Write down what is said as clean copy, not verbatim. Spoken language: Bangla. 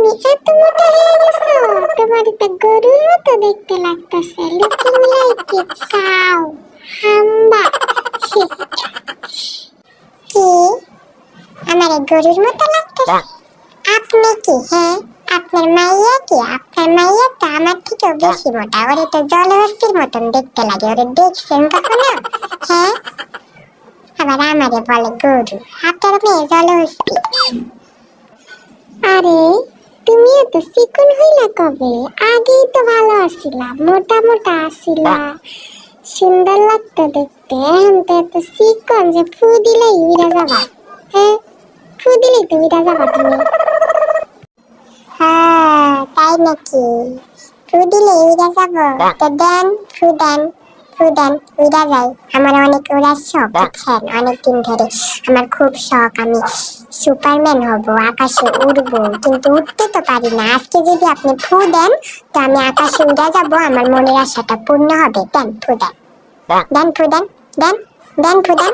তুমি এত মোটা হয়ে গেছো, তোমার তো গরুর মতো দেখতে লাগতেছে। লুকিং লাইক এ কাউ, হাম্বা। কি আমার গরুর মতো লাগতেছে? আপনি কি, হ্যাঁ আপনার মাইয়া কি? আপনার মাইয়া তো আমার থেকেও বেশি মোটা, ওরে তো জলহস্তির মতন দেখতে লাগে। ওরে দেখছেন কখনো? হ্যাঁ, আবার আমারে বলে গরু। আপনার মেয়ে জলহস্তি। আরে তুমিও তো চিকন হইলা কবে? আগেই তো ভালো আছিলা, মোটা মোটা আছিলা, সুন্দর লাগতো দেখতে। এখন তো এত চিকন যে ফু দিলেই উইরা যাবা। হ্যাঁ, ফু দিলেই তো উইরা যাবা তুমি। হ্যাঁ তাই নাকি? ফু দিলে উইরা যাবো? তো দেন, ফু দেন, ফু দেন, উইরা যাই। আমার অনেক উড়ার শখ, বুঝছেন? অনেকদিন ধরে আমার খুব শখ আমি সুপারম্যান হব, আকাশে উড়বো, কিন্তু উঠতে তো পারি না। আজকে যদি আপনি ফু দেন তো আমি আকাশে উড়া যাব, আমার মনের আশাটা পূর্ণ হবে। দেন ফু দেন, দেন ফু দেন, দেন দেন ফু দেন।